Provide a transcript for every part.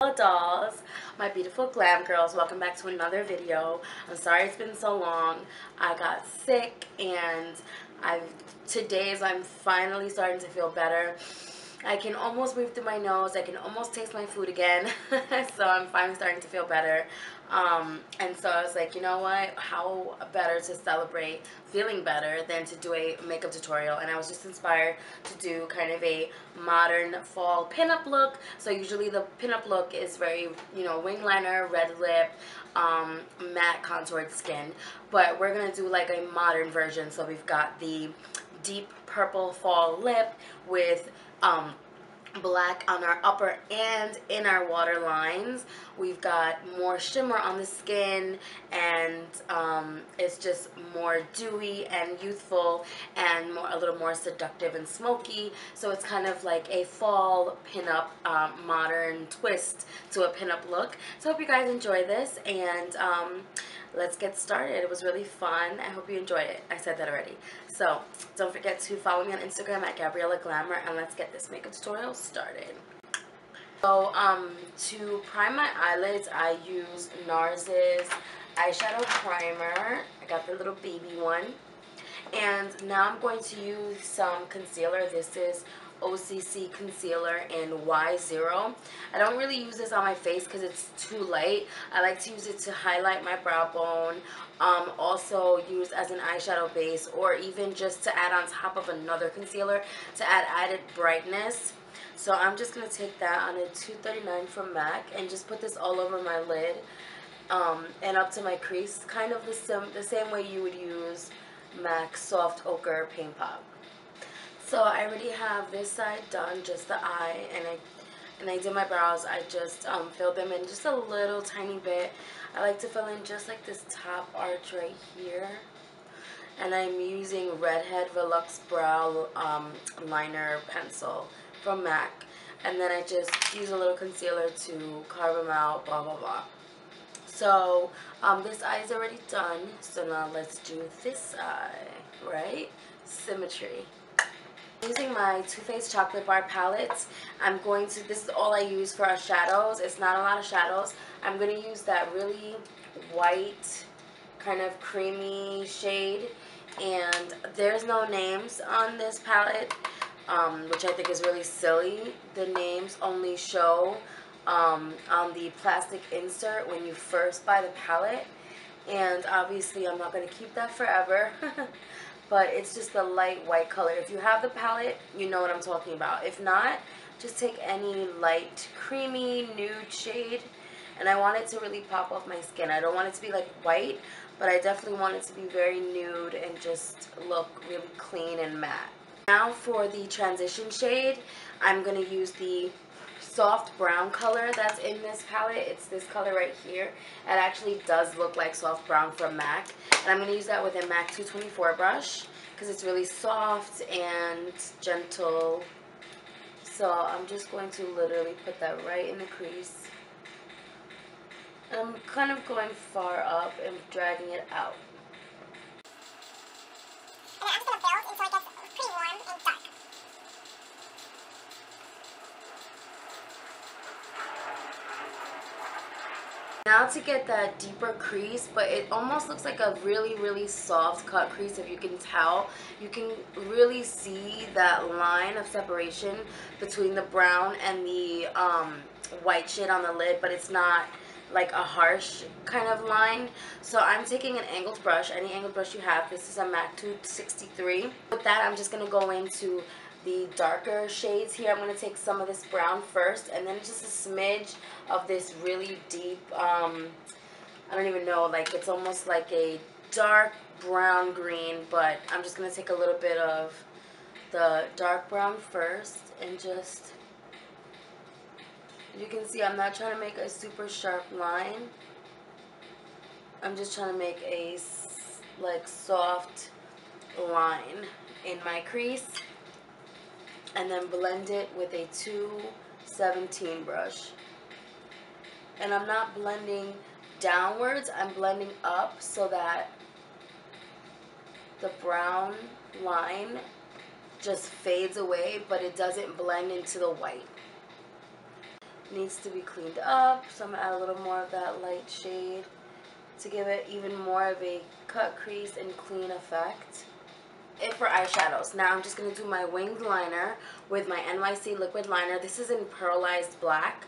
Hello dolls, my beautiful glam girls, welcome back to another video. I'm sorry it's been so long. I got sick and I'm finally starting to feel better. I can almost breathe through my nose. I can almost taste my food again. So I'm finally starting to feel better. And so I was like, you know what? How better to celebrate feeling better than to do a makeup tutorial. And I was just inspired to do kind of a modern fall pinup look. So usually the pinup look is very, wing liner, red lip, matte contoured skin. But we're going to do like a modern version. So we've got the deep purple fall lip with black on our upper and inner water lines. We've got more shimmer on the skin, and it's just more dewy and youthful and a little more seductive and smoky. So it's kind of like a fall pinup modern twist to a pinup look. So I hope you guys enjoy this, and let's get started. It was really fun. I hope you enjoyed it. I said that already. So don't forget to follow me on Instagram at Gabriella Glamour, and let's get this makeup tutorial started. So to prime my eyelids, I use NARS's eyeshadow primer. I got the little baby one. And now I'm going to use some concealer. This is OCC concealer in Y0. I don't really use this on my face because it's too light. I like to use it to highlight my brow bone, also use as an eyeshadow base, or even just to add on top of another concealer to add added brightness. So I'm just going to take that on a 239 from MAC and just put this all over my lid and up to my crease, kind of the same way you would use MAC Soft Ochre Paint Pot. So I already have this side done, just the eye, and I did my brows. I just filled them in just a little tiny bit. I like to fill in just like this top arch right here. And I'm using Redhead Velux Brow Liner Pencil from MAC. And then I just use a little concealer to carve them out, blah, blah, blah. So this eye is already done. So now let's do this eye, right? Symmetry. Using my Too Faced Chocolate Bar palettes, this is all I use for our shadows. It's not a lot of shadows. I'm going to use that really white, kind of creamy shade. And there's no names on this palette, which I think is really silly. The names only show on the plastic insert when you first buy the palette. And obviously I'm not going to keep that forever. But it's just a light white color. If you have the palette, you know what I'm talking about. If not, just take any light, creamy, nude shade. And I want it to really pop off my skin. I don't want it to be like white, but I definitely want it to be very nude and just look really clean and matte. Now for the transition shade, I'm going to use the soft brown color that's in this palette. It's this color right here. It actually does look like soft brown from MAC. And I'm going to use that with a MAC 224 brush because it's really soft and gentle. So I'm just going to literally put that right in the crease. And I'm kind of going far up and dragging it out. And I'm just going to build until it gets pretty warm and dark. Now to get that deeper crease, but it almost looks like a really, really soft cut crease. If you can tell, you can really see that line of separation between the brown and the white shade on the lid, but it's not like a harsh kind of line. So I'm taking an angled brush, any angled brush you have. This is a MAC 263. With that, I'm just going to go into the darker shades here. I'm going to take some of this brown first, and then just a smidge of this really deep, I don't even know, like it's almost like a dark brown green, but I'm just going to take a little bit of the dark brown first, and just, you can see I'm not trying to make a super sharp line. I'm just trying to make a like soft line in my crease. And then blend it with a 217 brush. And I'm not blending downwards, I'm blending up so that the brown line just fades away, but it doesn't blend into the white. needs to be cleaned up, so I'm going to add a little more of that light shade to give it even more of a cut crease and clean effect. It for eyeshadows. Now I'm just going to do my winged liner with my NYC liquid liner. This is in pearlized black,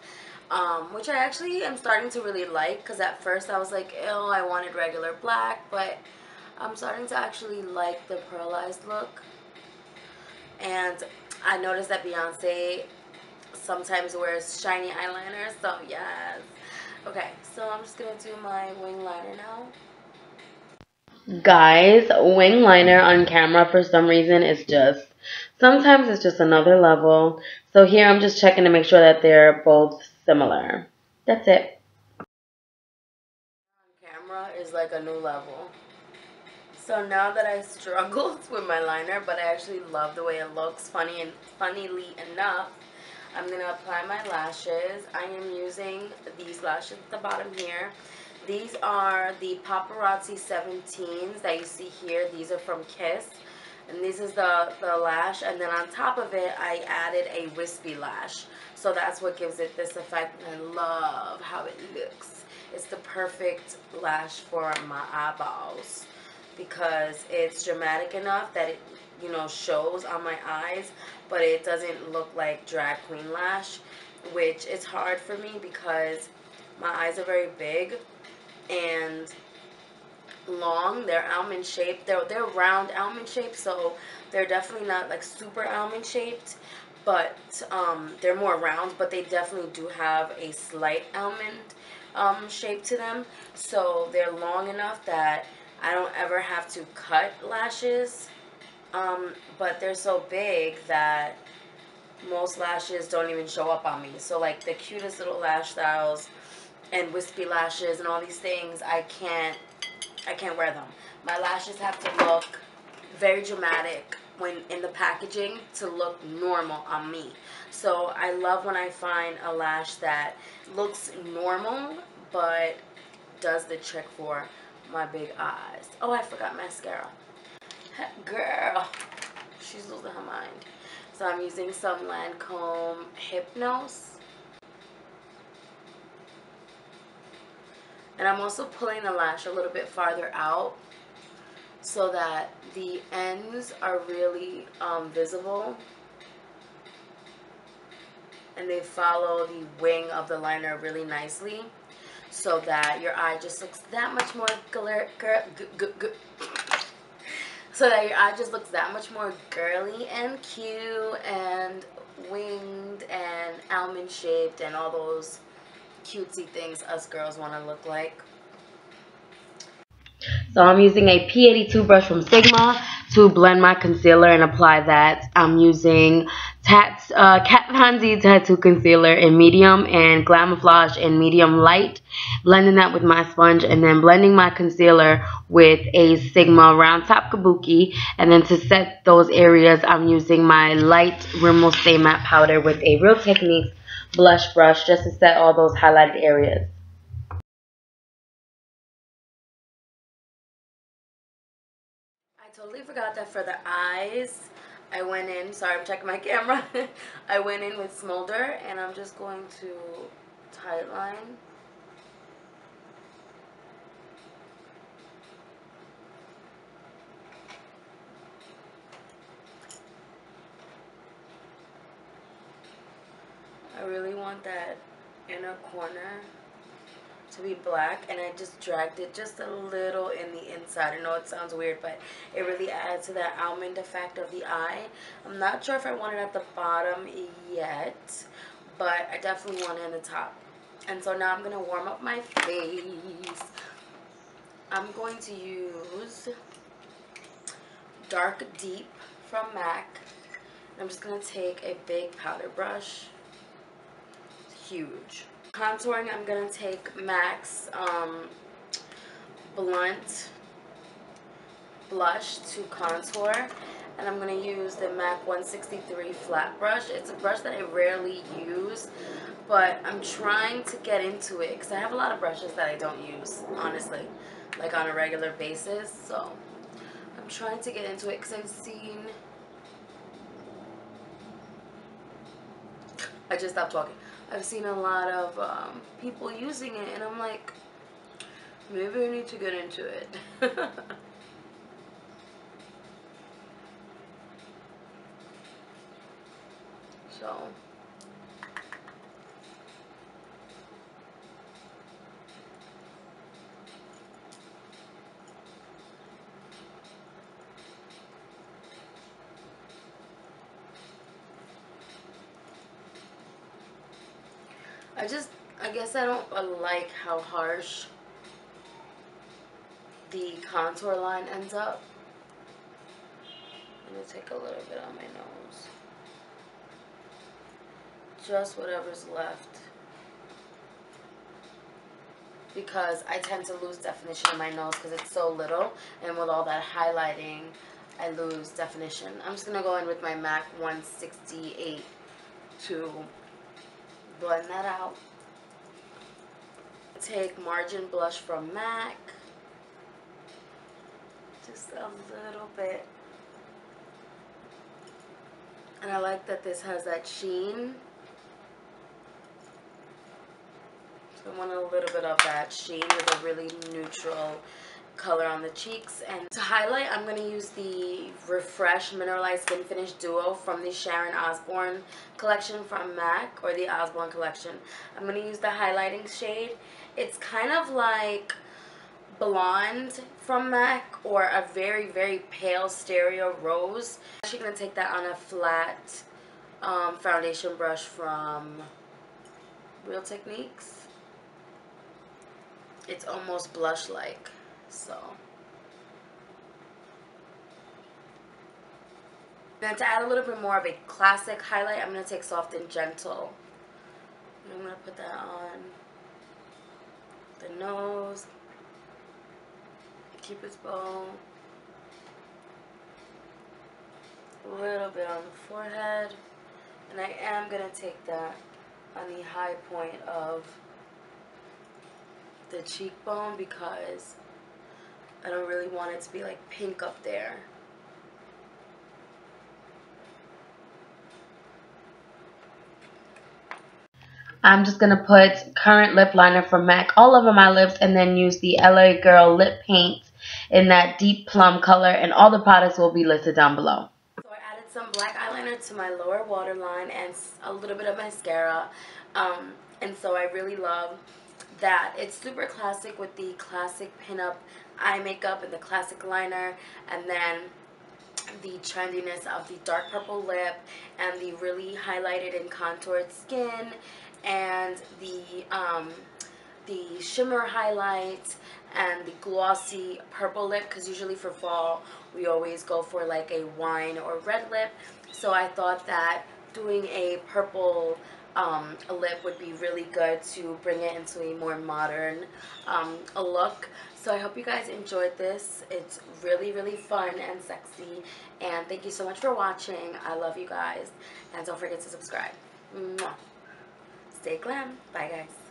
which I actually am starting to really like, because at first I was like, ew, I wanted regular black, but I'm starting to actually like the pearlized look. And I noticed that Beyonce sometimes wears shiny eyeliner, so yes. Okay, so I'm just going to do my wing liner now. Guys, wing liner on camera for some reason is just, sometimes it's just another level. So here I'm just checking to make sure that they're both similar. That's it. On camera is like a new level. So now that I struggled with my liner, but I actually love the way it looks, funnily enough, I'm going to apply my lashes. I am using these lashes at the bottom here. These are the Paparazzi 17s that you see here. These are from Kiss. And this is the lash. And then on top of it, I added a wispy lash. So that's what gives it this effect. And I love how it looks. It's the perfect lash for my eyeballs, because it's dramatic enough that it, you know, shows on my eyes, but it doesn't look like drag queen lash, which is hard for me because my eyes are very big and long. They're almond shaped. They're round almond shaped, so they're definitely not like super almond shaped, but they're more round, but they definitely do have a slight almond shape to them. So they're long enough that I don't ever have to cut lashes, but they're so big that most lashes don't even show up on me. So like the cutest little lash styles and wispy lashes and all these things, I can't wear them. My lashes have to look very dramatic when in the packaging to look normal on me. So I love when I find a lash that looks normal but does the trick for my big eyes. Oh, I forgot mascara. Girl, she's losing her mind. So I'm using some Lancome Hypnos. And I'm also pulling the lash a little bit farther out so that the ends are really visible. And they follow the wing of the liner really nicely, so that your eye just looks that much more so that your eye just looks that much more girly and cute and winged and almond shaped and all those cutesy things us girls want to look like. So I'm using a P82 brush from Sigma to blend my concealer and apply that. I'm using Kat Von D Tattoo Concealer in medium and Glamouflage in medium light. Blending that with my sponge and then blending my concealer with a Sigma Round Top Kabuki. And then to set those areas, I'm using my light Rimmel Stay Matte Powder with a Real Techniques blush brush just to set all those highlighted areas. I totally forgot that for the eyes, I went in, sorry I'm checking my camera, I went in with Smolder, and I'm just going to tightline. I really want that inner corner to be black, and I just dragged it just a little in the inside. I know it sounds weird, but it really adds to that almond effect of the eye. I'm not sure if I want it at the bottom yet, but I definitely want it in the top. And so now I'm going to warm up my face. I'm going to use Dark Deep from MAC. I'm just going to take a big powder brush. It's huge. Contouring, I'm going to take MAC's Blunt Blush to contour. And I'm going to use the MAC 163 flat brush. It's a brush that I rarely use, but I'm trying to get into it because I have a lot of brushes that I don't use, honestly, like on a regular basis. So I'm trying to get into it because I've seen... I just stopped talking. I've seen a lot of people using it, and I'm like, maybe I need to get into it. So I guess I don't like how harsh the contour line ends up. I'm gonna take a little bit on my nose. Just whatever's left. Because I tend to lose definition in my nose because it's so little, and with all that highlighting, I lose definition. I'm just gonna go in with my MAC 168 to blend that out. Take Margin Blush from MAC. Just a little bit. And I like that this has that sheen. So I want a little bit of that sheen with a really neutral color on the cheeks. And to highlight, I'm going to use the Refresh Mineralized Skin Finish Duo from the Sharon Osbourne collection from MAC, or the Osbourne collection. I'm going to use the highlighting shade. It's kind of like Blonde from MAC, or a very, very pale Stereo Rose. I'm actually going to take that on a flat foundation brush from Real Techniques. It's almost blush-like, so. Now to add a little bit more of a classic highlight, I'm going to take Soft and Gentle. And I'm going to put that on the nose, Cupid's bow, a little bit on the forehead, and I am going to take that on the high point of the cheekbone because I don't really want it to be like pink up there. I'm just going to put Current Lip Liner from MAC all over my lips, and then use the LA Girl Lip Paint in that deep plum color, and all the products will be listed down below. So I added some black eyeliner to my lower waterline and a little bit of mascara, and so I really love that. It's super classic with the classic pinup eye makeup and the classic liner, and then the trendiness of the dark purple lip and the really highlighted and contoured skin, and the shimmer highlight and the glossy purple lip, because usually for fall we always go for like a wine or red lip. So I thought that doing a purple a lip would be really good to bring it into a more modern a look. So I hope you guys enjoyed this. It's really, really fun and sexy. And thank you so much for watching. I love you guys. And don't forget to subscribe. Mwah. Stay glam. Bye, guys.